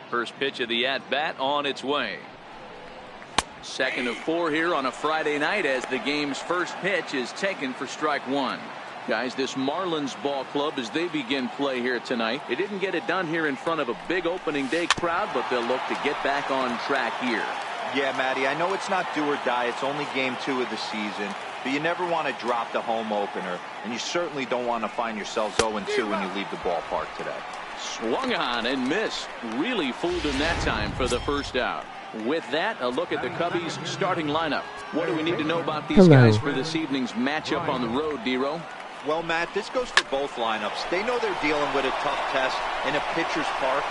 First pitch of the at-bat on its way. Second of 4 here on a Friday night as the game's first pitch is taken for strike one. Guys, this Marlins ball club, as they begin play here tonight, they didn't get it done here in front of a big opening day crowd, but they'll look to get back on track here. Yeah, Matty, I know it's not do or die. It's only game 2 of the season, but you never want to drop the home opener, and you certainly don't want to find yourselves 0-2 when you leave the ballpark today. Swung on and missed. Really fooled him that time for the first out. With that, a look at the Cubbies starting lineup. What do we need to know about these guys for this evening's matchup on the road, Dero? Well, Matt, this goes for both lineups. They know they're dealing with a tough test in a pitcher's park,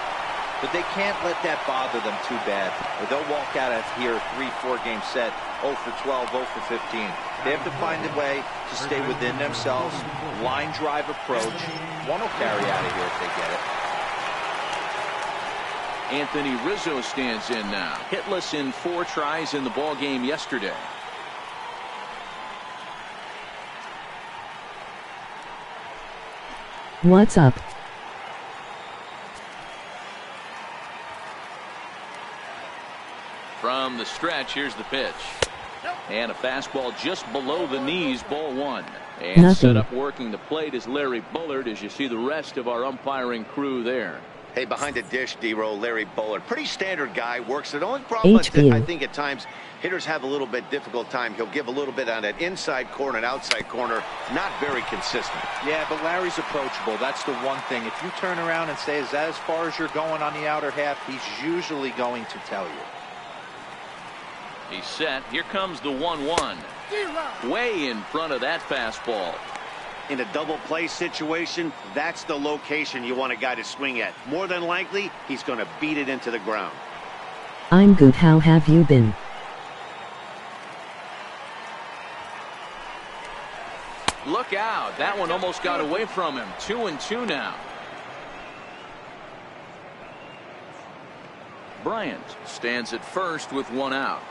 but they can't let that bother them too bad, or they'll walk out of here a 3-4 game set, 0 for 12, 0 for 15. They have to find a way to stay within themselves, line drive approach. One will carry out of here if they get it. Anthony Rizzo stands in now. Hitless in 4 tries in the ball game yesterday. What's up? From the stretch, here's the pitch. And a fastball just below the knees, ball 1. And set up working the plate is Larry Bullard, as you see the rest of our umpiring crew there. Hey, behind the dish, D-Row, Larry Bullard. Pretty standard guy, works it. The only problem is that I think at times hitters have a little bit difficult time. He'll give a little bit on that inside corner and outside corner. Not very consistent. Yeah, but Larry's approachable. That's the one thing. If you turn around and say, is that as far as you're going on the outer half, he's usually going to tell you. He's set. Here comes the 1-1. Way in front of that fastball. In a double play situation, that's the location you want a guy to swing at. More than likely, he's going to beat it into the ground. I'm good. How have you been? Look out. That one almost got away from him. 2-2 now. Bryant stands at first with 1 out.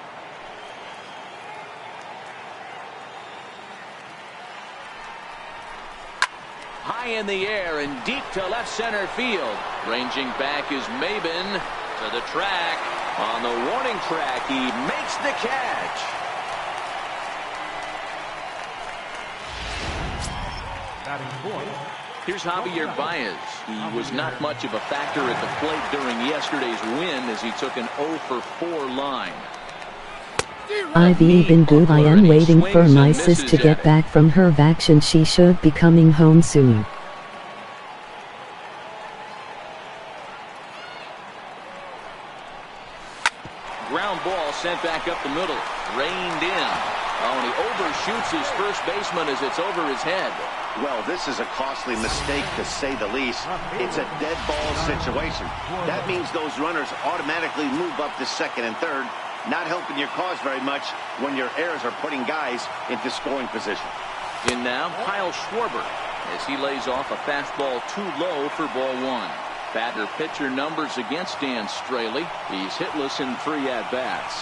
High in the air and deep to left center field. Ranging back is Maben to the track. On the warning track, he makes the catch. Here's Javier Baez. He was not much of a factor at the plate during yesterday's win as he took an 0 for 4 line. I've been good. I am waiting for my sis to get back from her vacation. She should be coming home soon. Ground ball sent back up the middle. Reined in. Oh, and he overshoots his first baseman as it's over his head. Well, this is a costly mistake, to say the least. It's a dead ball situation. That means those runners automatically move up to second and third. Not helping your cause very much when your errors are putting guys into scoring position. In now, Kyle Schwarber, as he lays off a fastball too low for ball 1. Batter pitcher numbers against Dan Straley. He's hitless in 3 at-bats.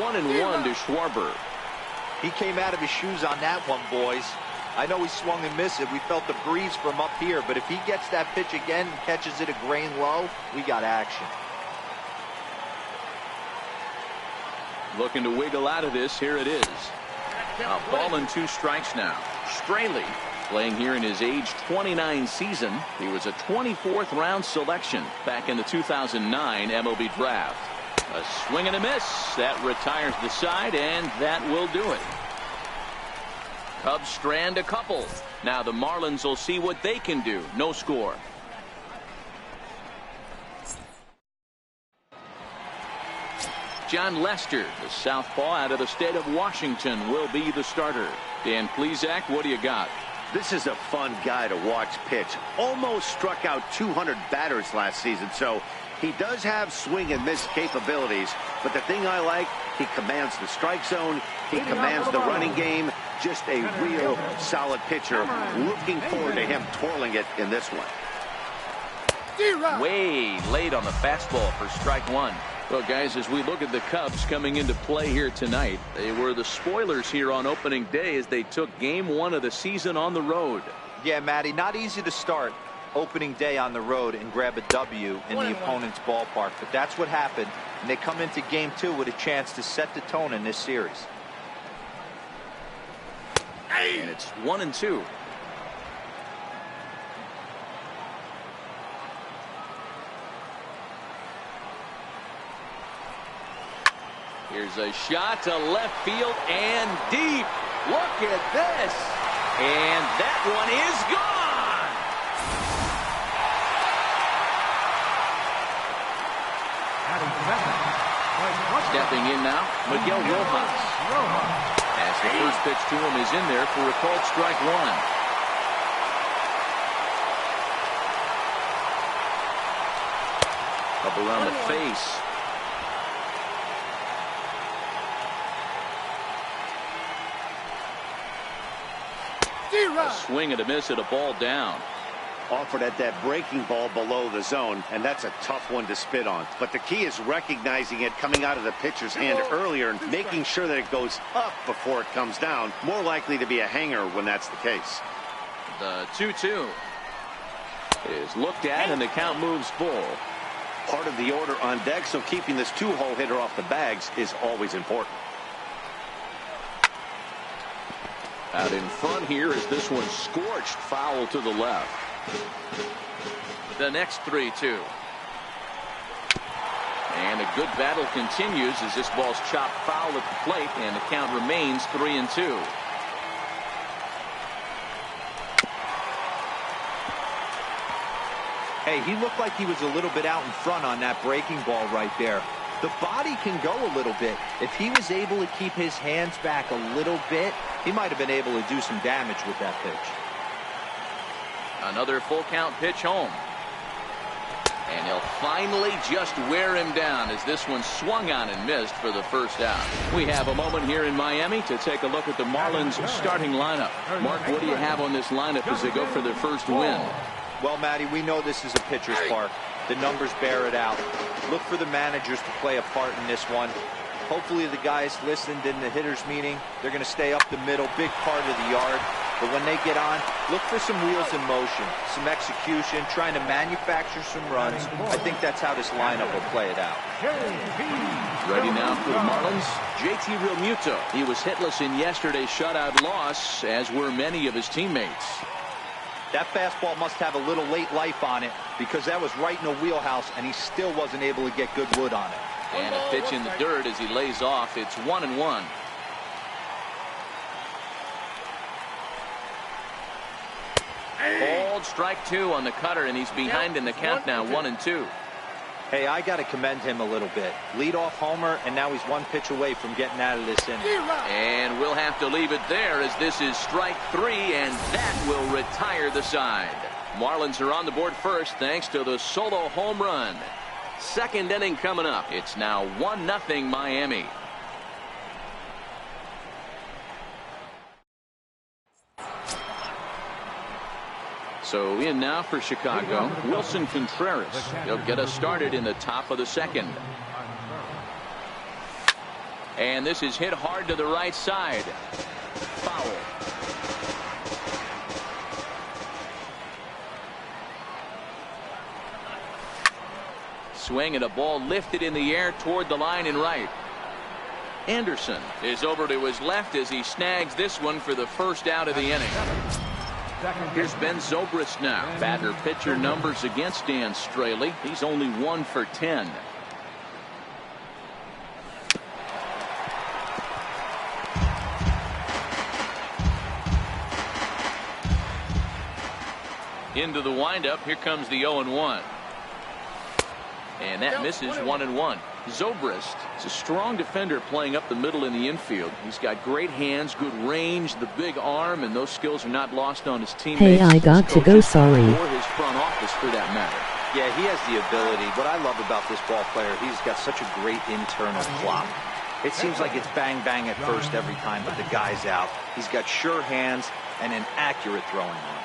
One and 1 to Schwarber. He came out of his shoes on that one, boys. I know he swung and missed it. We felt the breeze from up here, but if he gets that pitch again and catches it a grain low, we got action. Looking to wiggle out of this. Here it is. A ball and 2 strikes now. Straley playing here in his age 29 season. He was a 24th round selection back in the 2009 MLB draft. A swing and a miss. That retires the side, and that will do it. Cubs strand a couple. Now the Marlins will see what they can do. No score. John Lester, the southpaw out of the state of Washington, will be the starter. Dan Plesac, what do you got? This is a fun guy to watch pitch. Almost struck out 200 batters last season, so he does have swing and miss capabilities. But the thing I like, he commands the strike zone. He commands the running game. Just a real solid pitcher. Looking forward to him twirling it in this one. Way late on the fastball for strike 1. Well, guys, as we look at the Cubs coming into play here tonight, they were the spoilers here on opening day as they took game 1 of the season on the road. Yeah, Matty, not easy to start opening day on the road and grab a W in the opponent's ballpark, but that's what happened, and they come into game 2 with a chance to set the tone in this series. And it's 1-2. Here's a shot to left field and deep. Look at this. And that one is gone. Stepping in now, Miguel Rojas. As the first pitch to him is in there for a called strike 1. Up around the face. A swing and a miss at a ball down. Offered at that breaking ball below the zone, and that's a tough one to spit on. But the key is recognizing it coming out of the pitcher's hand earlier and making sure that it goes up before it comes down. More likely to be a hanger when that's the case. The 2-2 is looked at, and the count moves full. Part of the order on deck, so keeping this 2-hole hitter off the bags is always important. Out in front here is this one scorched foul to the left. The next 3-2. And a good battle continues as this ball's chopped foul at the plate, and the count remains 3-2. Hey, he looked like he was a little bit out in front on that breaking ball right there. The body can go a little bit. If he was able to keep his hands back a little bit, he might have been able to do some damage with that pitch. Another full count pitch home. And he'll finally just wear him down as this one swung on and missed for the first out. We have a moment here in Miami to take a look at the Marlins starting lineup. Mark, what do you have on this lineup as they go for their first win? Well, Matty, we know this is a pitcher's park. The numbers bear it out. Look for the managers to play a part in this one. Hopefully the guys listened in the hitters meeting. They're going to stay up the middle, big part of the yard. But when they get on, look for some wheels in motion, some execution, trying to manufacture some runs. I think that's how this lineup will play it out. Ready now for the Marlins, JT Realmuto. He was hitless in yesterday's shutout loss, as were many of his teammates. That fastball must have a little late life on it, because that was right in the wheelhouse, and he still wasn't able to get good wood on it. And a pitch in the dirt as he lays off. It's 1-1. Called strike 2 on the cutter, and he's behind in the count now, 1-2. Hey, I got to commend him a little bit. Leadoff homer, and now he's one pitch away from getting out of this inning. And we'll have to leave it there as this is strike 3, and that will retire the side. Marlins are on the board first thanks to the solo home run. Second inning coming up. It's now 1-0 Miami. So in now for Chicago, Wilson Contreras. He'll get us started in the top of the second. And this is hit hard to the right side. Foul. Swing and a ball lifted in the air toward the line and right. Anderson is over to his left as he snags this one for the first out of the inning. Here's Ben Zobrist now. Batter pitcher numbers against Dan Straley. He's only 1 for 10. Into the windup. Here comes the 0-1. And that misses 1-1. Zobrist is a strong defender playing up the middle in the infield. He's got great hands, good range, the big arm, and those skills are not lost on his teammates. Hey, I got to go, sorry. Or his front office for that matter. Yeah, he has the ability. What I love about this ball player, he's got such a great internal clock. It seems like it's bang bang at first every time, but the guy's out. He's got sure hands and an accurate throwing arm.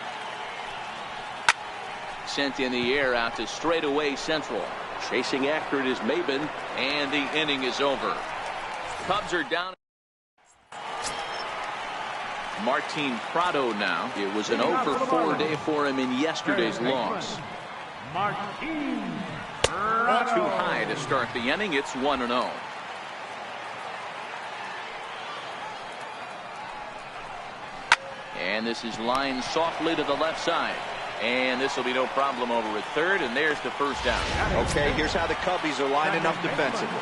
Sent in the air out to straightaway central. Chasing after it is Maben, and the inning is over. Cubs are down. Martin Prado now. It was an 0 for 4 day for him in yesterday's loss. Too high to start the inning. It's 1-0. And this is lined softly to the left side. And this will be no problem over at third. And there's the first down. Okay, here's how the Cubbies are lining up defensively.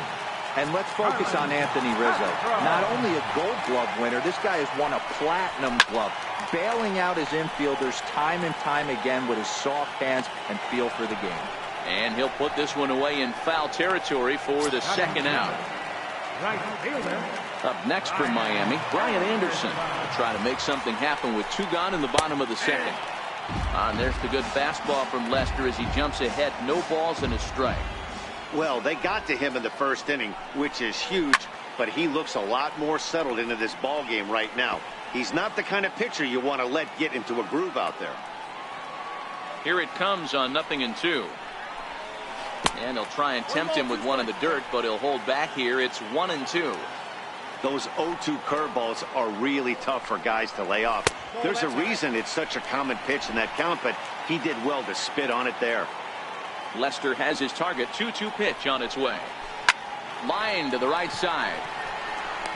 And let's focus on Anthony Rizzo. Not only a Gold Glove winner, this guy has won a Platinum Glove, bailing out his infielders time and time again with his soft hands and feel for the game. And he'll put this one away in foul territory for the second out. Up next for Miami, Brian Anderson will try to make something happen with 2 gone in the bottom of the second. And there's the good fastball from Lester as he jumps ahead. No balls and a strike. Well, they got to him in the first inning, which is huge, but he looks a lot more settled into this ball game right now. He's not the kind of pitcher you want to let get into a groove out there. Here it comes on 0-2. And they'll try and tempt him with one in the dirt, but he'll hold back here. It's 1-2. Those 0-2 curveballs are really tough for guys to lay off. There's a reason it's such a common pitch in that count, but he did well to spit on it there. Lester has his target. 2-2 pitch on its way. Line to the right side.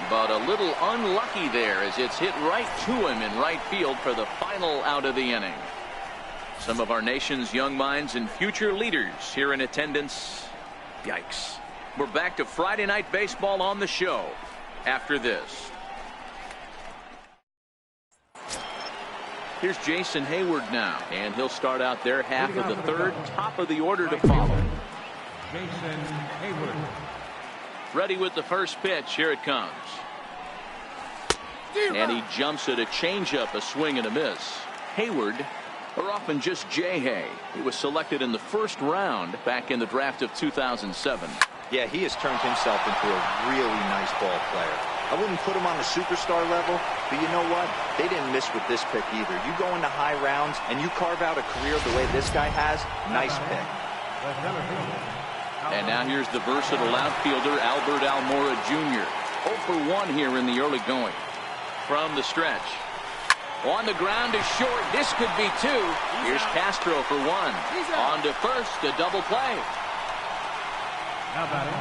But a little unlucky there as it's hit right to him in right field for the final out of the inning. Some of our nation's young minds and future leaders here in attendance. Yikes. We're back to Friday Night Baseball on the show after this. Here's Jason Hayward now, and he'll start out their half of the third, top of the order to follow. Jason Hayward. Ready with the first pitch. Here it comes. And he jumps at a changeup, a swing and a miss. Hayward, or often just J-Hay. He was selected in the first round back in the draft of 2007. Yeah, he has turned himself into a really nice ball player. I wouldn't put him on the superstar level, but you know what? They didn't miss with this pick either. You go into high rounds and you carve out a career the way this guy has, nice pick. And now here's the versatile outfielder, Albert Almora Jr. 0 for 1 here in the early going. From the stretch. On the ground is short. This could be 2. Here's Castro for 1. On to first, a double play. Now batting,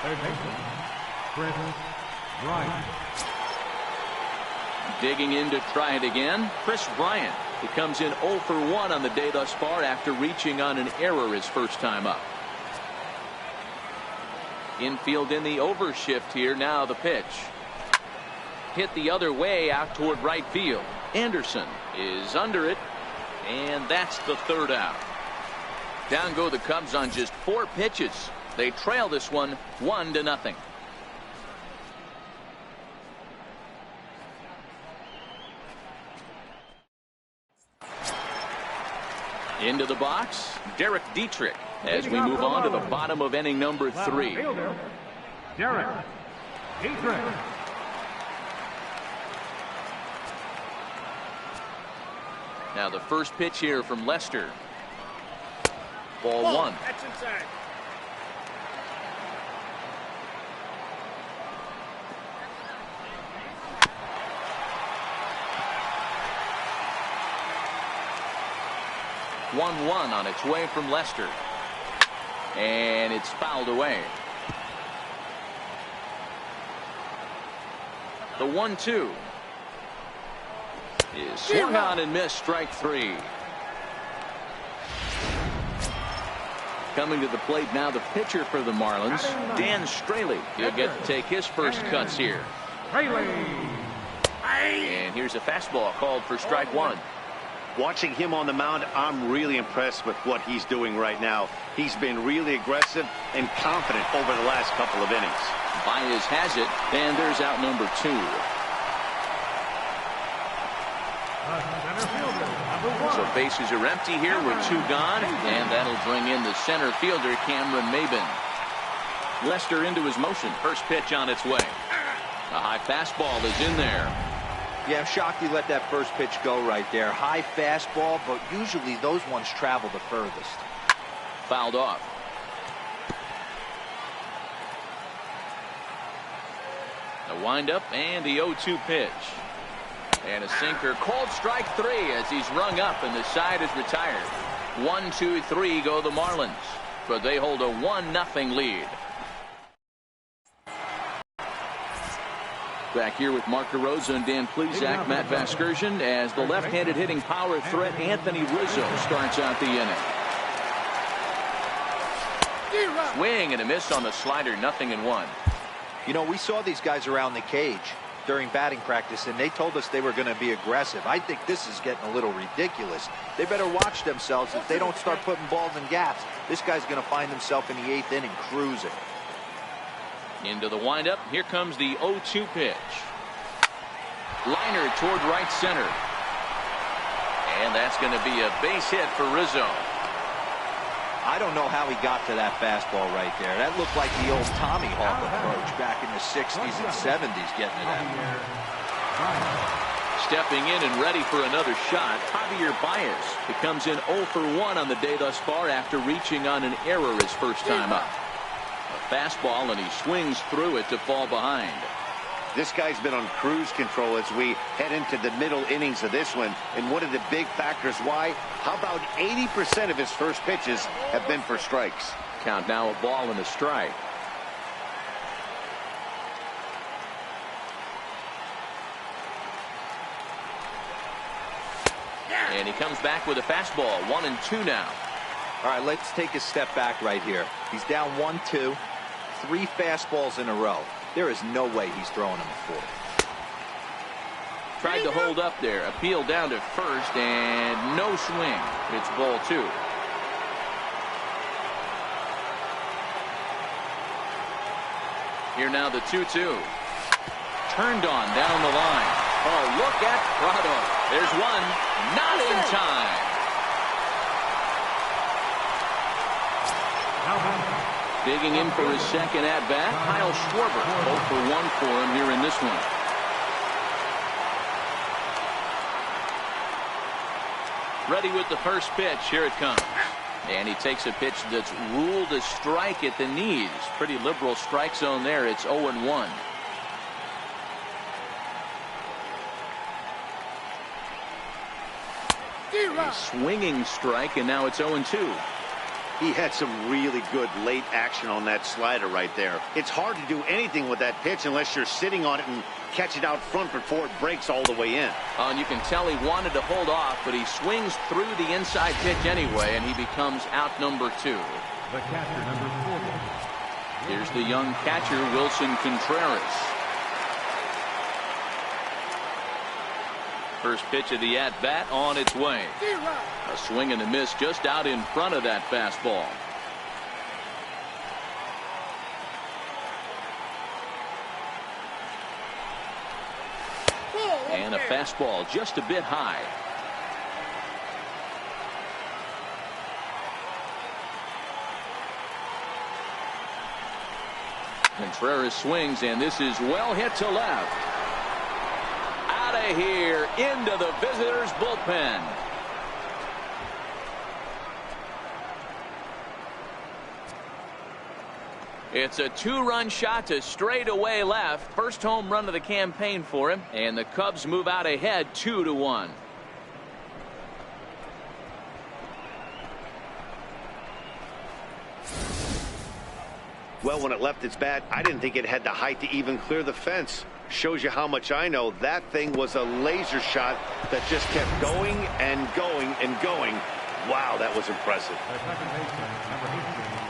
third baseman, Chris Bryant. Digging in to try it again, Chris Bryant. He comes in 0 for 1 on the day thus far after reaching on an error his first time up. Infield in the overshift here. Now the pitch. Hit the other way out toward right field. Anderson is under it, and that's the third out. Down go the Cubs on just 4 pitches. They trail this one 1-0. Into the box, Derek Dietrich, as we move on to the bottom of inning number 3. Derek Dietrich. Now the first pitch here from Lester. Ball 1. That's inside. One on its way from Lester. And it's fouled away. The 1-2 is swung on and missed. Strike 3. Coming to the plate now, the pitcher for the Marlins, Dan Straley. He'll get to take his first cuts here. And here's a fastball called for strike 1. Watching him on the mound, I'm really impressed with what he's doing right now. He's been really aggressive and confident over the last couple of innings. Baez has it, and there's out number 2. So bases are empty here with 2 gone, and that'll bring in the center fielder, Cameron Maybin. Lester into his motion. First pitch on its way. A high fastball is in there. Yeah, I'm shocked he let that first pitch go right there. High fastball, but usually those ones travel the furthest. Fouled off. A windup and the 0-2 pitch. And a sinker, called strike 3 as he's rung up and the side is retired. 1, 2, 3 go the Marlins, but they hold a 1-0 lead. Back here with Mark DeRosa and Dan Plesac, Matt Vasgersian, as the left-handed hitting power threat Anthony Rizzo starts out the inning. Swing and a miss on the slider, 0-1. You know, we saw these guys around the cage during batting practice, and they told us they were going to be aggressive. I think this is getting a little ridiculous. They better watch themselves. If they don't start putting balls in gaps, this guy's going to find himself in the 8th inning cruising. Into the windup. Here comes the 0-2 pitch. Liner toward right center. And that's going to be a base hit for Rizzo. I don't know how he got to that fastball right there. That looked like the old Tommy Hawk approach back in the 60s and 70s getting it at. Stepping in and ready for another shot, Javier Baez becomes in 0 for 1 on the day thus far after reaching on an error his first time up. A fastball, and he swings through it to fall behind. This guy's been on cruise control as we head into the middle innings of this one. And one of the big factors why, how about 80% of his first pitches have been for strikes. Count now, a ball and a strike. And he comes back with a fastball, 1-2 now. All right, let's take a step back right here. He's down 1-2, 3 fastballs in a row. There is no way he's throwing him a 4. Tried to hold up there. Appeal down to first, and no swing. It's ball 2. Here now the 2-2. Turned on down the line. Oh, look at Prado. There's one. Not in time. Digging in for his second at-bat, Kyle Schwarber. 0 for 1 for him here in this one. Ready with the first pitch. Here it comes. And he takes a pitch that's ruled a strike at the knees. Pretty liberal strike zone there. It's 0-1. A swinging strike, and now it's 0-2. He had some really good late action on that slider right there. It's hard to do anything with that pitch unless you're sitting on it and catch it out front before it breaks all the way in. And you can tell he wanted to hold off, but he swings through the inside pitch anyway, and he becomes out number 2. The catcher, number 40. Here's the young catcher, Wilson Contreras. First pitch of the at-bat on its way. A swing and a miss just out in front of that fastball. And a fastball just a bit high. Contreras swings, and this is well hit to left. Out of here, into the visitors' bullpen. It's a 2-run shot to straightaway left. First home run of the campaign for him, and the Cubs move out ahead 2-1. Well, when it left its bat, I didn't think it had the height to even clear the fence. Shows you how much I know. That thing was a laser shot that just kept going and going and going. Wow, that was impressive.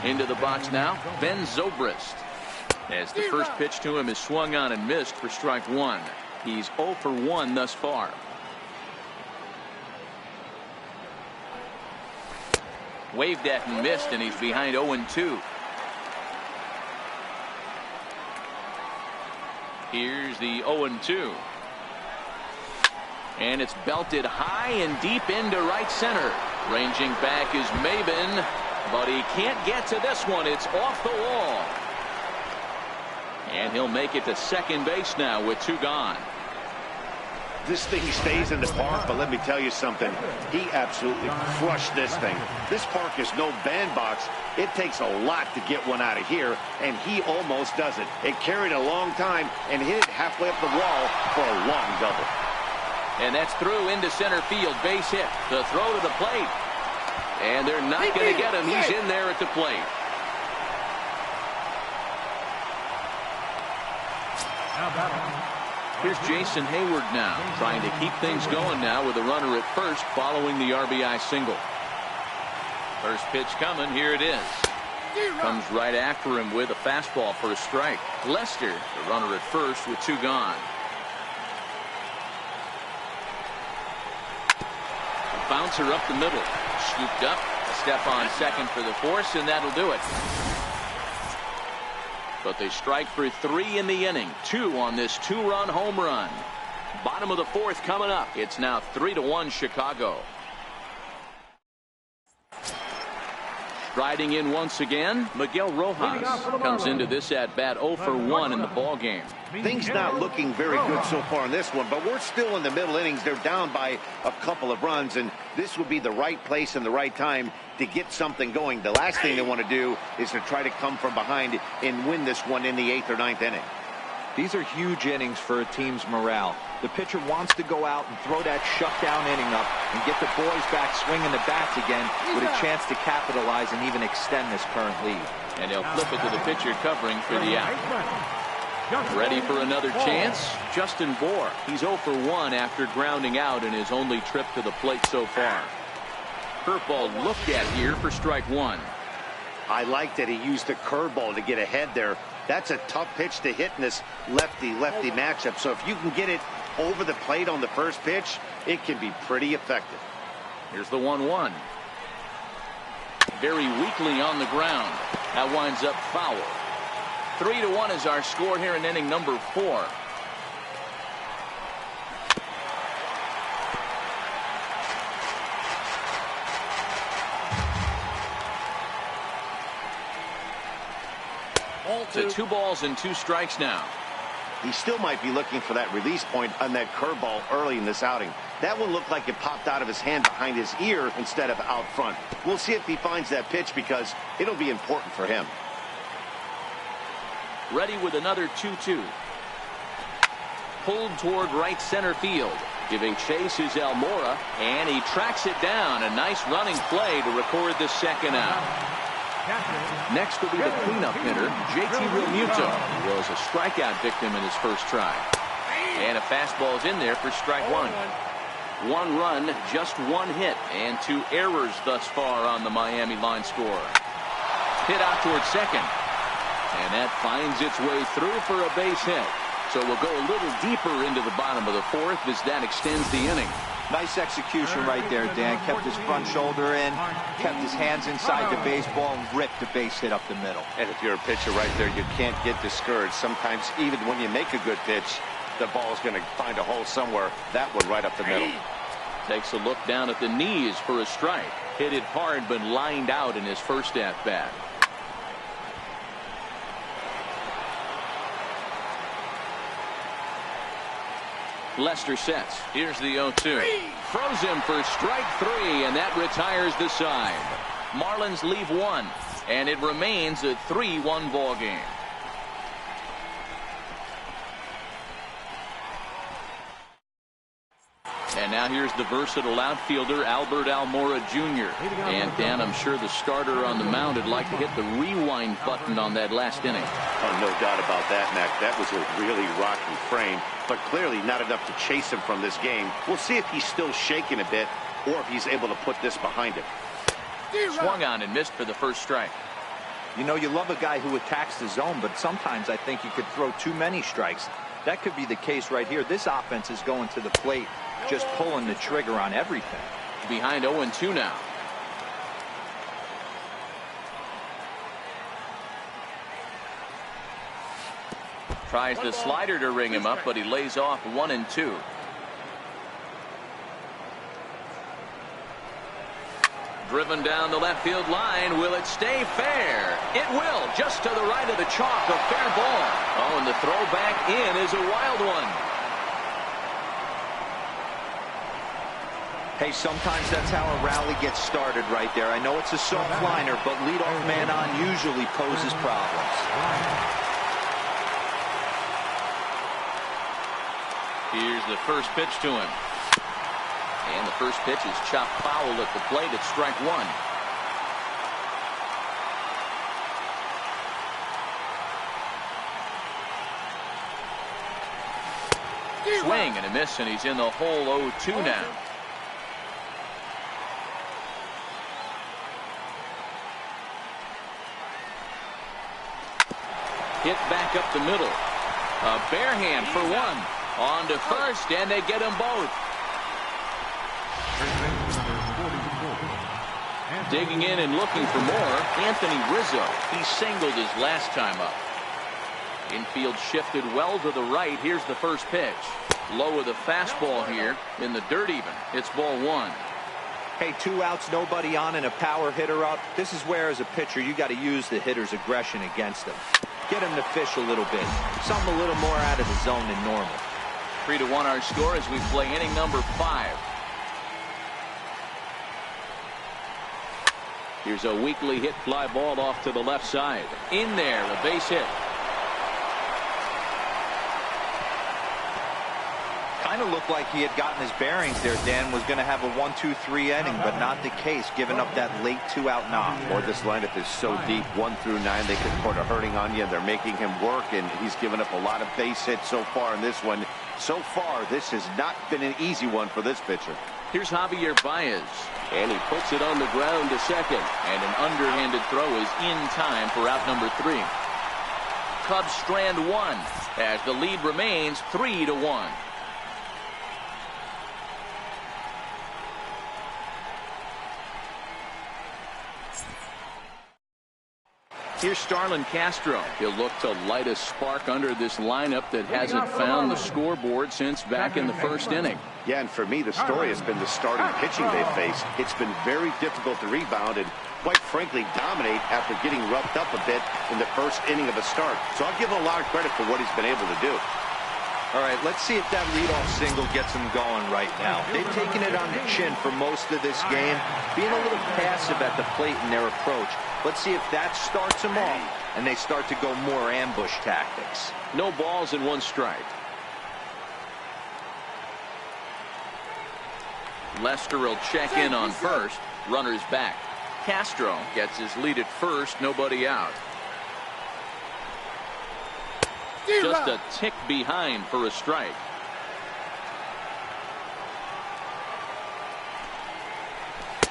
Into the box now, Ben Zobrist. As the first pitch to him is swung on and missed for strike 1. He's 0 for 1 thus far. Waved at and missed, and he's behind 0-2. Here's the 0-2. And it's belted high and deep into right center. Ranging back is Maben, but he can't get to this one. It's off the wall. And he'll make it to second base now with 2 gone. This thing stays in the park, but let me tell you something. He absolutely crushed this thing. This park is no bandbox. It takes a lot to get one out of here, and he almost does it. It carried a long time and hit it halfway up the wall for a long double. And that's through into center field. Base hit. The throw to the plate. And they're not going to get him. He's in there at the plate. Here's Jason Hayward now, trying to keep things going now with a runner at first following the RBI single. First pitch coming. Here it is. Comes right after him with a fastball for a strike. Lester, the runner at first with 2 gone. Bouncer up the middle. Scooped up. A step on second for the force, and that'll do it. But they strike for 3 in the inning. 2 on this 2-run home run. Bottom of the 4th coming up. It's now 3-1 Chicago. Riding in once again, Miguel Rojas comes into this at bat 0 for 1 in the ball game. Things not looking very good so far in this one, but we're still in the middle innings. They're down by a couple of runs, and this would be the right place and the right time to get something going. The last thing they want to do is to try to come from behind and win this one in the 8th or 9th inning. These are huge innings for a team's morale. The pitcher wants to go out and throw that shutdown inning up and get the boys back swinging the bats again with a chance to capitalize and even extend this current lead. And he'll flip it to the pitcher covering for the out. Ready for another chance? Justin Bour. He's 0 for 1 after grounding out in his only trip to the plate so far. Curveball looked at here for strike 1. I like that he used the curveball to get ahead there. That's a tough pitch to hit in this lefty-lefty matchup. So if you can get it over the plate on the first pitch, it can be pretty effective. Here's the 1-1. Very weakly on the ground. That winds up foul. 3-1 is our score here in inning number 4. To 2 balls and 2 strikes now. He still might be looking for that release point on that curveball early in this outing. That one looked like it popped out of his hand behind his ear instead of out front. We'll see if he finds that pitch because it'll be important for him. Ready with another 2-2. Pulled toward right center field. Giving chase is Almora, and he tracks it down. A nice running play to record the second out. Next will be the cleanup hitter, JT Realmuto, who was a strikeout victim in his first try. And a fastball is in there for strike 1. 1 run, just 1 hit, and 2 errors thus far on the Miami line score. Hit out towards second. And that finds its way through for a base hit. So we'll go a little deeper into the bottom of the 4th as that extends the inning. Nice execution right there, Dan. Kept his front shoulder in, kept his hands inside the baseball, and ripped the base hit up the middle. And if you're a pitcher right there, you can't get discouraged. Sometimes even when you make a good pitch, the ball is going to find a hole somewhere. That one right up the middle. Takes a look down at the knees for a strike. Hit it hard but lined out in his first at bat. Lester sets. Here's the 0-2. Throws him for strike 3, and that retires the side. Marlins leave 1, and it remains a 3-1 ball game. And now here's the versatile outfielder Albert Almora Jr. And Dan, I'm sure the starter on the mound would like to hit the rewind button on that last inning. Oh, no doubt about that, Mac. That was a really rocky frame, but clearly not enough to chase him from this game. We'll see if he's still shaking a bit or if he's able to put this behind him. Swung on and missed for the first strike. You know, you love a guy who attacks the zone, but sometimes I think you could throw too many strikes. That could be the case right here. This offense is going to the plate, just pulling the trigger on everything. Behind 0-2 now. Tries the slider to ring him up, but he lays off 1-2. Driven down the left field line. Will it stay fair? It will. Just to the right of the chalk. A fair ball. Oh, and the throw back in is a wild one. Hey, sometimes that's how a rally gets started right there. I know it's a soft liner, but leadoff man on usually poses problems. Here's the first pitch to him. And the first pitch is chopped foul at the plate at strike one. Swing and a miss, and he's in the hole 0-2 now. Hit back up the middle. A bare hand for one. On to first, and they get them both. Digging in and looking for more, Anthony Rizzo. He singled his last time up. Infield shifted well to the right. Here's the first pitch. Low with a fastball here in the dirt even. It's ball one. Hey, 2 outs, nobody on, and a power hitter up. This is where, as a pitcher, you got to use the hitter's aggression against him. Get him to fish a little bit. Something a little more out of the zone than normal. 3-1 our score as we play inning number 5. Here's a weakly hit fly ball off to the left side. In there, a base hit. Kind of looked like he had gotten his bearings there. Dan was going to have a 1-2-3 inning, but not the case, giving up that late 2-out knock. Or this lineup is so deep, 1 through 9, they can put a hurting on you. They're making him work, and he's given up a lot of base hits so far in this one. So far, this has not been an easy one for this pitcher. Here's Javier Baez, and he puts it on the ground to second, and an underhanded throw is in time for out number 3. Cubs strand one as the lead remains 3-1. Here's Starlin Castro. He'll look to light a spark under this lineup that hasn't found the scoreboard since back in the first inning. Yeah, and for me, the story has been the starting pitching they face. It's been very difficult to rebound and, quite frankly, dominate after getting roughed up a bit in the first inning of a start. So I'll give him a lot of credit for what he's been able to do. All right, let's see if that leadoff single gets them going right now. They've taken it on the chin for most of this game, being a little passive at the plate in their approach. Let's see if that starts them off and they start to go more ambush tactics. No balls and 1 strike. Lester will check in on first. Runners back. Castro gets his lead at first. Nobody out. Just a tick behind for a strike.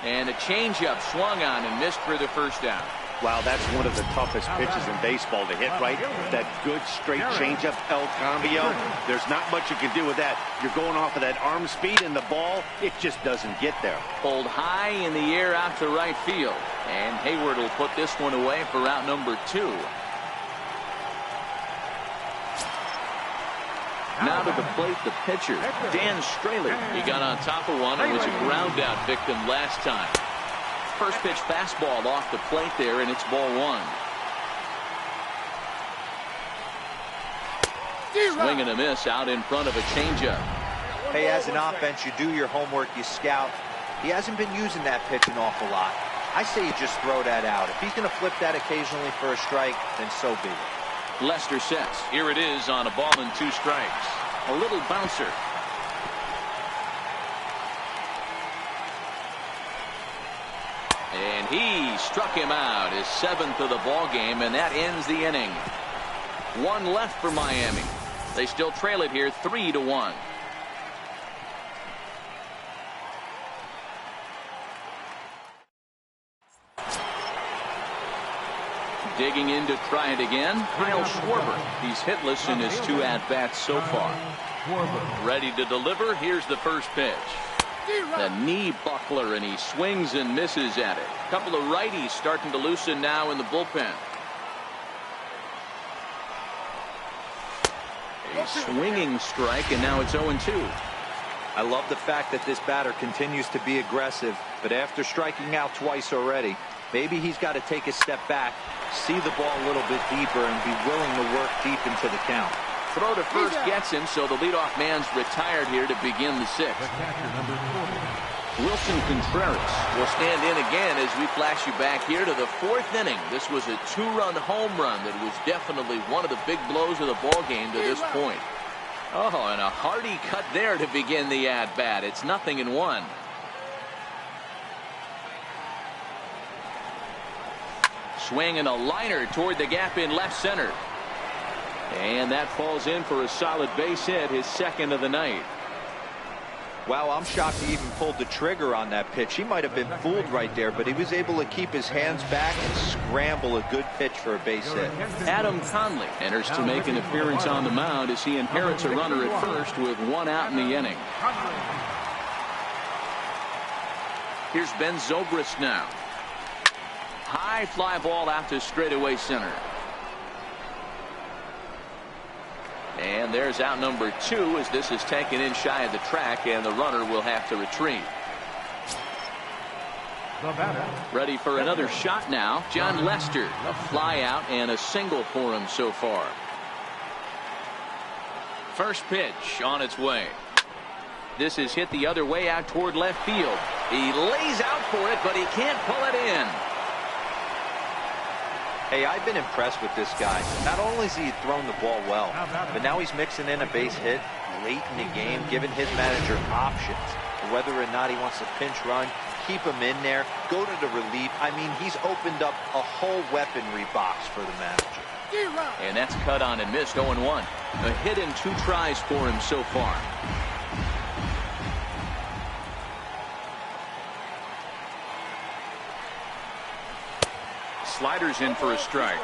And a changeup swung on and missed for the first down. Wow, that's one of the toughest pitches in baseball to hit, right? That good straight changeup, El Cambio. There's not much you can do with that. You're going off of that arm speed, and the ball, it just doesn't get there. Pulled high in the air out to right field. And Hayward will put this one away for out number 2. Now to the plate, the pitcher, Dan Straley. He got on top of one and was a ground out victim last time. First pitch fastball off the plate there, and it's ball 1. Swing and a miss out in front of a changeup. Hey, as an offense, you do your homework, you scout. He hasn't been using that pitch an awful lot. I say you just throw that out. If he's going to flip that occasionally for a strike, then so be it. Lester sets. Here it is on a ball and 2 strikes. A little bouncer. And he struck him out, his 7th of the ball game, and that ends the inning. 1 left for Miami. They still trail it here 3-1. Digging in to try it again, Kyle Schwarber. He's hitless in his 2 at-bats so far. Ready to deliver. Here's the first pitch. The knee buckler, and he swings and misses at it. A couple of righties starting to loosen now in the bullpen. A swinging strike, and now it's 0-2. I love the fact that this batter continues to be aggressive, but after striking out twice already, maybe he's got to take a step back, see the ball a little bit deeper, and be willing to work deep into the count. Throw to first gets him, so the leadoff man's retired here to begin the 6th. Wilson Contreras will stand in again as we flash you back here to the 4th inning. This was a 2-run home run that was definitely one of the big blows of the ball game to this point. Oh, and a hearty cut there to begin the at-bat. It's 0-1. Swing and a liner toward the gap in left center. And that falls in for a solid base hit, his second of the night. Wow, I'm shocked he even pulled the trigger on that pitch. He might have been fooled right there, but he was able to keep his hands back and scramble a good pitch for a base hit. Adam Conley enters to make an appearance on the mound as he inherits a runner at first with one out in the inning. Here's Ben Zobrist now. High fly ball out to straightaway center. And there's out number 2 as this is taken in shy of the track, and the runner will have to retreat. Ready for another shot now. John Lester, a fly out and a single for him so far. First pitch on its way. This is hit the other way out toward left field. He lays out for it, but he can't pull it in. Hey, I've been impressed with this guy. Not only has he thrown the ball well, but now he's mixing in a base hit late in the game, giving his manager options. Whether or not he wants to pinch run, keep him in there, go to the relief. I mean, he's opened up a whole weaponry box for the manager. And that's cut on and missed. 0-1. A hit in 2 tries for him so far. Sliders in for a strike.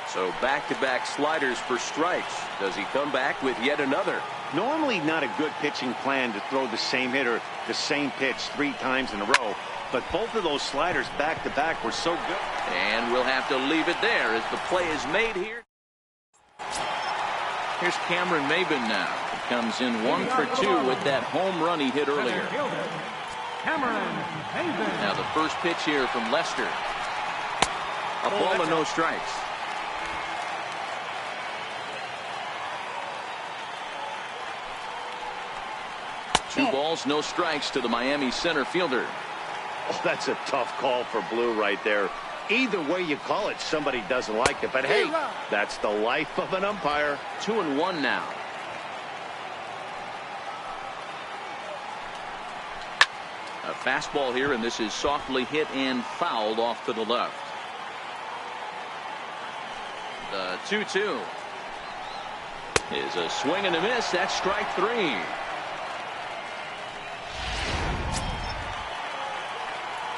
So back-to-back sliders for strikes. Does he come back with yet another? Normally not a good pitching plan to throw the same hitter the same pitch 3 times in a row, but both of those sliders back-to-back were so good. And we'll have to leave it there as the play is made here. Here's Cameron Maybin now. He comes in 1 for 2 with that home run he hit earlier. Now the first pitch here from Lester. A ball and no strikes. Two balls, no strikes to the Miami center fielder. Oh, that's a tough call for Blue right there. Either way you call it, somebody doesn't like it. But hey, that's the life of an umpire. 2-1 now. A fastball here, and this is softly hit and fouled off to the left. The 2-2 is a swing and a miss. That's strike 3.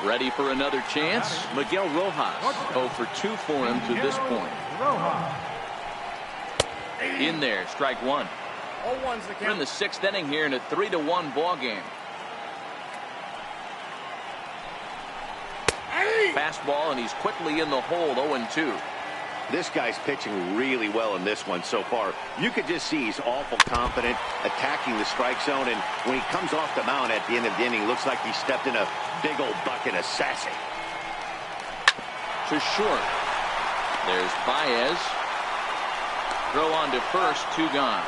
Ready for another chance. Miguel Rojas 0 for 2 for him to this point. In there, strike 1. We're in the 6th inning here in a 3-1 ball game. Fastball, and he's quickly in the hole. 0-2. This guy's pitching really well in this one so far. You could just see he's awful confident attacking the strike zone, and when he comes off the mound at the end of the inning, looks like he stepped in a big old bucket of sassy. To short. There's Baez. Throw on to first, 2 gone.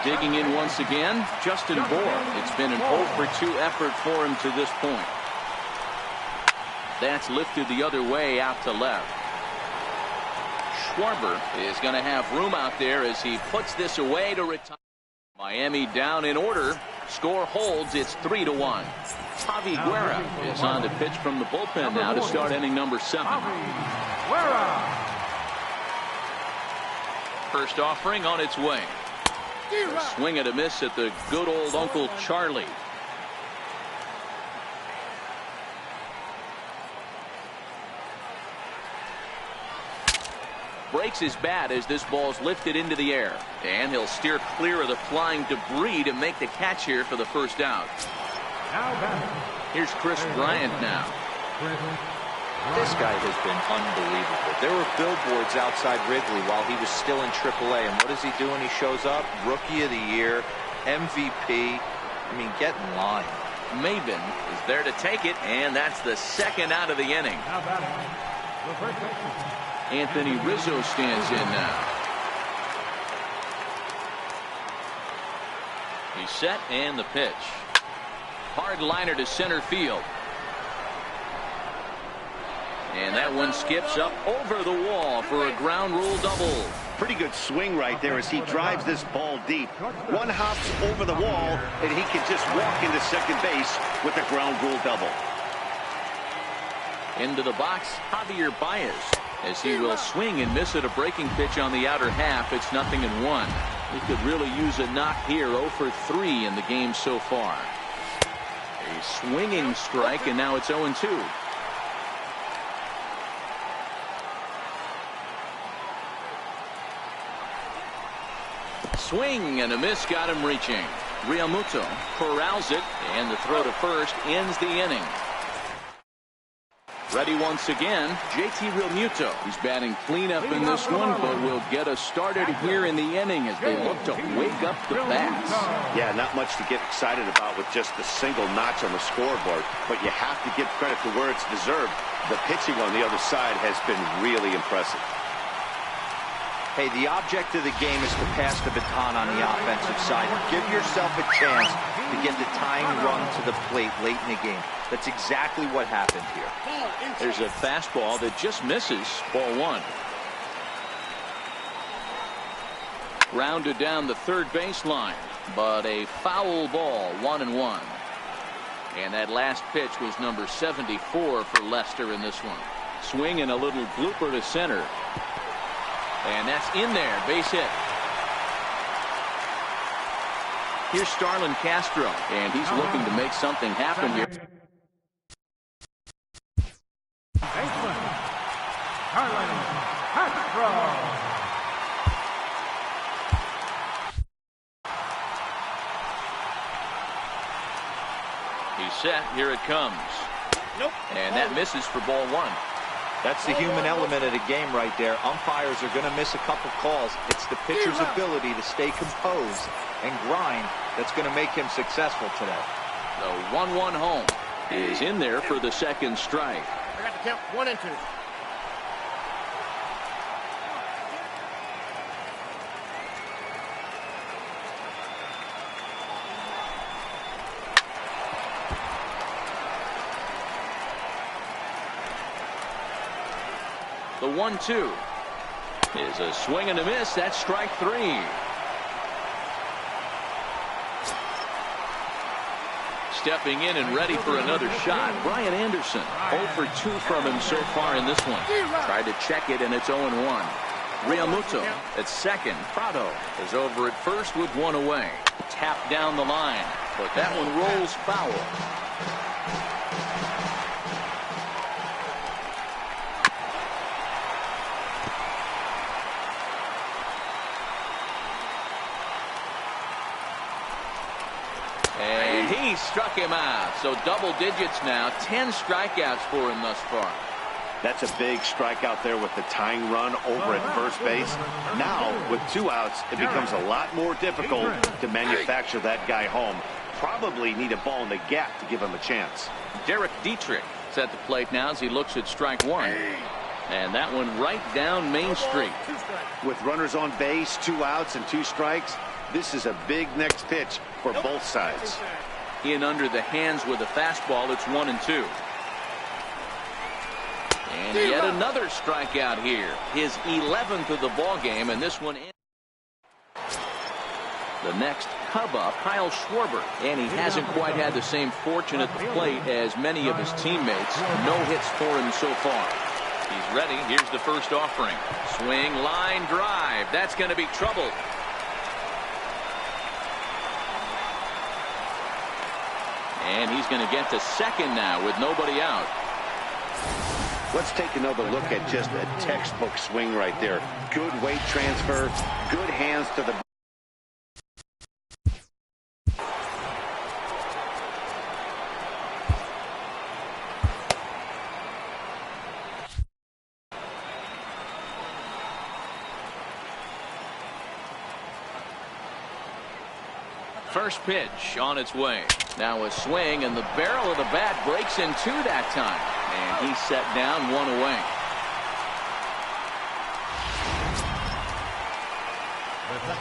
Digging in once again, Justin Bour. It's been an 0 for 2 effort for him to this point. That's lifted the other way out to left. Schwarber is going to have room out there as he puts this away to retire. Miami down in order. Score holds. It's 3-1. Javi Guerra is on to pitch from the bullpen now to start inning number 7. First offering on its way. A swing and a miss at the good old Uncle Charlie. Breaks his bat as this ball's lifted into the air, and he'll steer clear of the flying debris to make the catch here for the first out. Here's Chris Bryant now. This guy has been unbelievable. There were billboards outside Wrigley while he was still in AAA, and what does he do when he shows up? Rookie of the Year, MVP. I mean, get in line. Maybin is there to take it, and that's the 2nd out of the inning. Anthony Rizzo stands in now. He's set, and the pitch. Hard liner to center field. And that one skips up over the wall for a ground rule double. Pretty good swing right there as he drives this ball deep. One hops over the wall, and he can just walk into second base with a ground rule double. Into the box, Javier Baez, as he will swing and miss at a breaking pitch on the outer half. It's 0-1. He could really use a knock here. 0 for 3 in the game so far. A swinging strike, and now it's 0-2. Swing and a miss got him reaching. Realmuto corrals it, and the throw to first ends the inning. Ready once again, JT Realmuto. He's batting cleanup in this one, but will get us started here in the inning as they look to wake up the bats. Yeah, not much to get excited about with just a single notch on the scoreboard, but you have to give credit to where it's deserved. The pitching on the other side has been really impressive. Hey, the object of the game is to pass the baton on the offensive side. Give yourself a chance to get the tying run to the plate late in the game. That's exactly what happened here. There's a fastball that just misses. Ball 1. Rounded down the third baseline, but a foul ball. 1-1. And that last pitch was number 74 for Lester in this one. Swing and a little blooper to center. And that's in there. Base hit. Here's Starlin Castro, and he's looking to make something happen here. Baseman, Starlin Castro. He's set. Here it comes. Nope. And that misses for ball 1. That's the human element of the game right there. Umpires are going to miss a couple calls. It's the pitcher's ability to stay composed and grind that's going to make him successful today. The 1-1 home is in there for the second strike. I got to count 1 and 2. The 1-2 is a swing and a miss. That's strike 3. Stepping in and ready for another shot, Brian Anderson. 0 for 2 from him so far in this one. Tried to check it, and it's 0-1. Realmuto at second. Prado is over at first with 1 away. Tapped down the line, but that one rolls foul. And he struck him out. So double digits now. 10 strikeouts for him thus far. That's a big strikeout there with the tying run over at first base. Now, with 2 outs, it becomes a lot more difficult to manufacture that guy home. Probably need a ball in the gap to give him a chance. Derek Dietrich is at the plate now as he looks at strike 1. And that one right down Main Street. With runners on base, 2 outs and 2 strikes, this is a big next pitch for both sides. In under the hands with a fastball. It's 1-2. And yet another strikeout here. His 11th of the ball game, and this one in. The next Cub up, Kyle Schwarber, and he hasn't quite had the same fortune at the plate as many of his teammates. No hits for him so far. He's ready. Here's the first offering. Swing, line drive. That's going to be trouble. And he's going to get to second now with nobody out. Let's take another look at just a textbook swing right there. Good weight transfer, good hands to the. First pitch on its way. Now a swing, and the barrel of the bat breaks in 2 that time. And he's set down 1 away.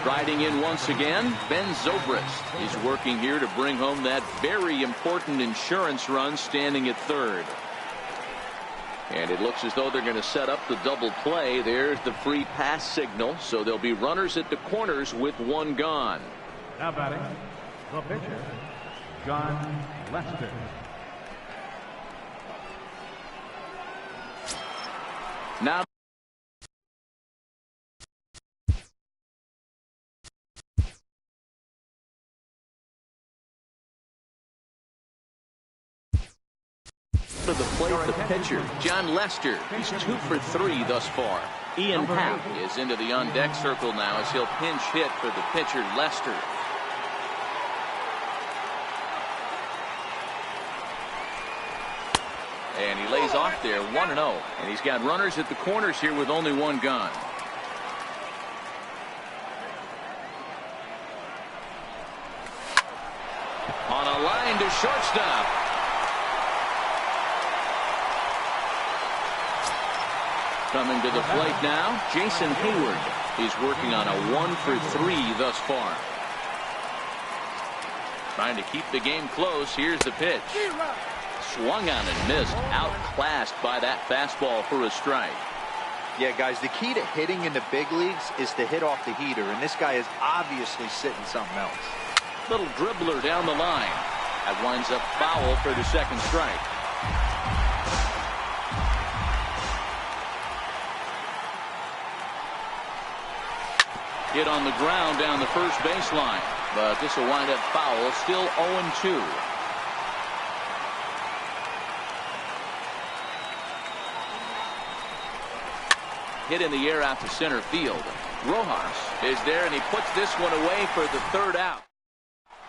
Riding in once again, Ben Zobrist. He's working here to bring home that very important insurance run, standing at third. And it looks as though they're going to set up the double play. There's the free pass signal. So there'll be runners at the corners with one gone. Now batting, the pitcher, John Lester. Now to the plate, the pitcher, John Lester. He's 2 for 3 thus far. Ian Happ is into the on-deck circle now as he'll pinch hit for the pitcher, Lester. And he lays off there, 1-0. And he's got runners at the corners here with only one gone. On a line to shortstop. Coming to the plate now, Jason Hayward. He's working on a 1 for 3 thus far. Trying to keep the game close. Here's the pitch. Swung on and missed. Outclassed by that fastball for a strike. Yeah, guys, the key to hitting in the big leagues is to hit off the heater, and this guy is obviously sitting something else. Little dribbler down the line. That winds up foul for the second strike. Hit on the ground down the first baseline, but this will wind up foul. Still 0-2. Hit in the air out to center field. Rojas is there, and he puts this one away for the third out.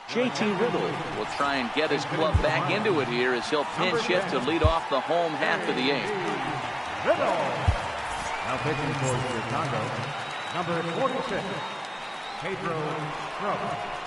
JT Riddle will try and get his club back into it here as he'll pinch hit to lead off the home half of the 8th. Riddle. Now pitching for Chicago, number 46, Pedro Strop.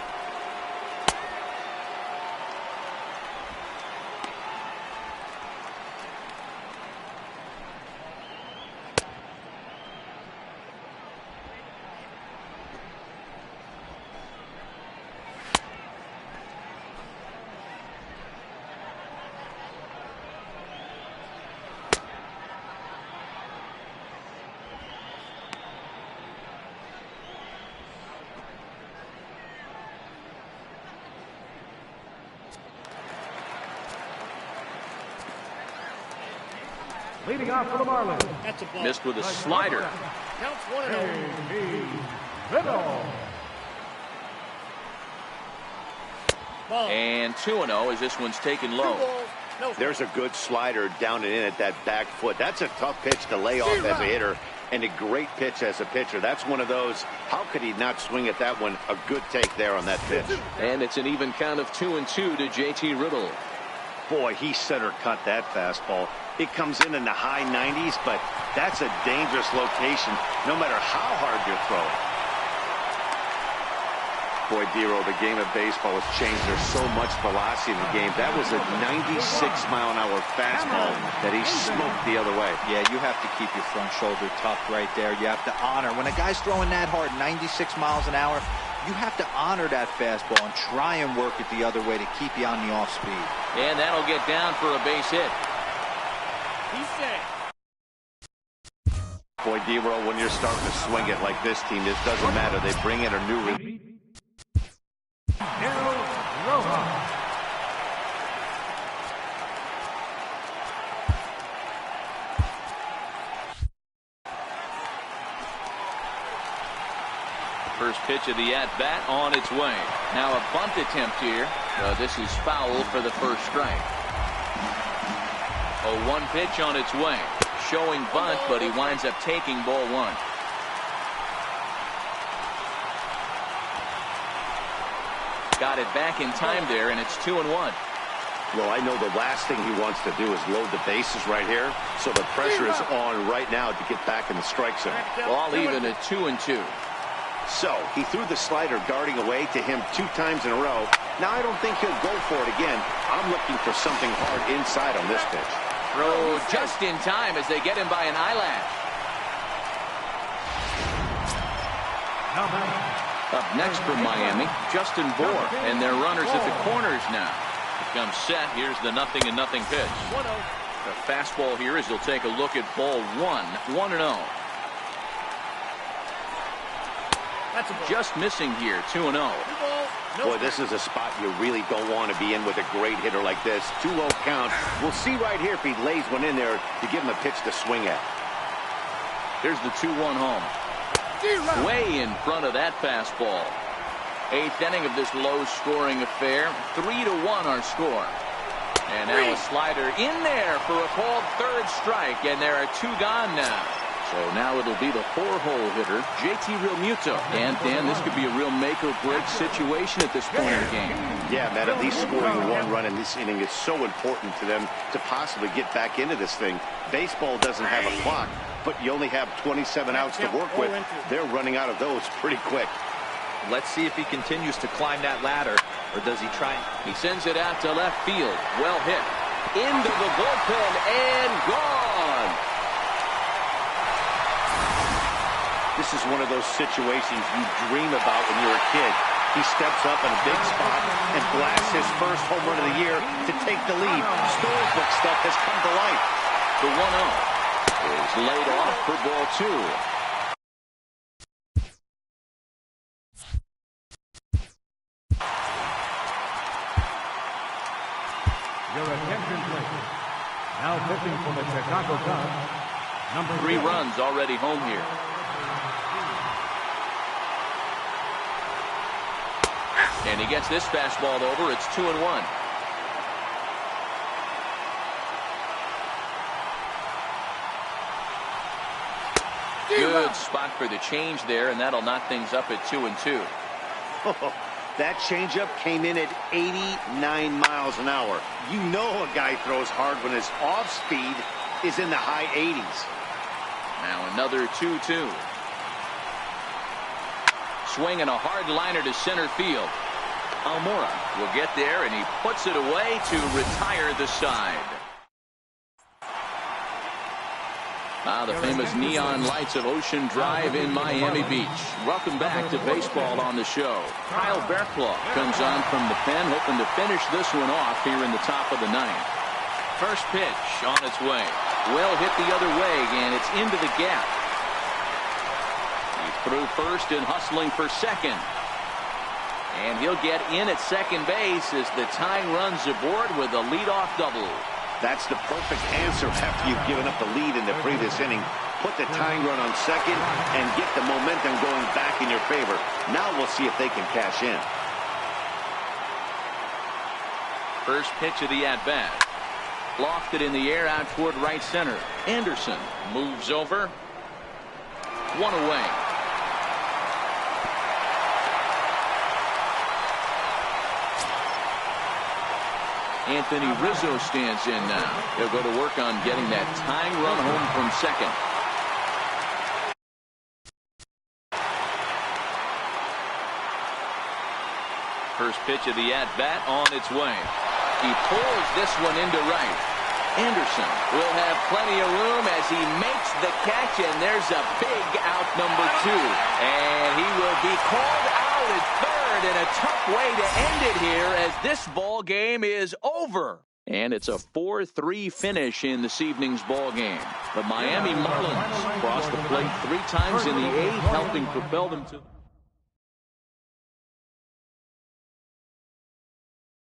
Leading off for the Marlins. Missed with a slider. Counts 1-0. Riddle. And 2-0 as this one's taken low. There's a good slider down and in at that back foot. That's a tough pitch to lay off as a hitter, and a great pitch as a pitcher. That's one of those, how could he not swing at that one? A good take there on that pitch. And it's an even count of 2-2 to JT Riddle. Boy, he center cut that fastball. It comes in the high 90s, but that's a dangerous location no matter how hard you throw it. Boy, Dero, the game of baseball has changed. There's so much velocity in the game. That was a 96-mile-an-hour fastball that he smoked the other way. Yeah, you have to keep your front shoulder tucked right there. You have to honor. When a guy's throwing that hard, 96 miles an hour, you have to honor that fastball and try and work it the other way to keep you on the off speed. And that'll get down for a base hit. He's safe. Boy, Dero, when you're starting to swing it like this team, this doesn't matter. They bring in a new Rojas. First pitch of the at-bat on its way. Now a bunt attempt here. This is foul for the first strike. A 1 pitch on its way. Showing bunt, but he winds up taking ball 1. Got it back in time there, and it's 2-1. Well, I know the last thing he wants to do is load the bases right here, so the pressure is on right now to get back in the strike zone. Ball even at 2-2. So he threw the slider darting away to him 2 times in a row. Now I don't think he'll go for it again. I'm looking for something hard inside on this pitch. Throw just in time as they get him by an eyelash. Up next from Miami, Justin Bohr, and their runners at the corners now. It comes set. Here's the 0-0 pitch. The fastball here as he'll take a look at ball 1-0. That's just missing here, 2-0. Boy, this is a spot you really don't want to be in with a great hitter like this. Too low count. We'll see right here if he lays one in there to give him a pitch to swing at. Here's the 2-1 home. Way in front of that fastball. 8th inning of this low-scoring affair. 3-1 our score. And now a slider in there for a called third strike, and there are 2 gone now. So now it'll be the 4-hole hitter, JT Realmuto. And Dan, this could be a real make-or-break situation at this point in the game. Yeah, Matt, at least scoring 1 run in this inning is so important to them to possibly get back into this thing. Baseball doesn't have a clock, but you only have 27 outs to work with. They're running out of those pretty quick. Let's see if he continues to climb that ladder, or does he try? He sends it out to left field. Well hit. Into the bullpen and gone. This is one of those situations you dream about when you're a kid. He steps up in a big spot and blasts his first home run of the year to take the lead. Storybook stuff has come to life. The 1-0 is laid off for ball 2. Your attention, please. Now pitching for the Chicago Cubs, number 3 runs already home here. And he gets this fastball over. It's 2-1. Good spot for the change there, and that'll knock things up at 2-2. That changeup came in at 89 miles an hour. You know a guy throws hard when his off speed is in the high 80s. Now another 2-2. Swinging a hard liner to center field. Almora will get there, and he puts it away to retire the side. The famous neon lights of Ocean Drive in Miami Beach. Welcome back to baseball on the show. Kyle Bearclaw comes on from the pen, hoping to finish this one off here in the top of the 9th. First pitch on its way. Well hit the other way, and it's into the gap. He's through first and hustling for second. And he'll get in at second base as the tying runs aboard with a leadoff double. That's the perfect answer after you've given up the lead in the previous inning. Put the tying run on second and get the momentum going back in your favor. Now we'll see if they can cash in. First pitch of the at-bat. Lofted in the air out toward right center. Anderson moves over. 1 away. Anthony Rizzo stands in now. He'll go to work on getting that tying run home from second. First pitch of the at-bat on its way. He pulls this one into right. Anderson will have plenty of room as he makes the catch, and there's a big out number 2. And he will be called out at third in a tough way to end it here as this ball game is over. And it's a 4-3 finish in this evening's ball game. The Miami Marlins crossed the plate 3 times in the 8th, helping propel them to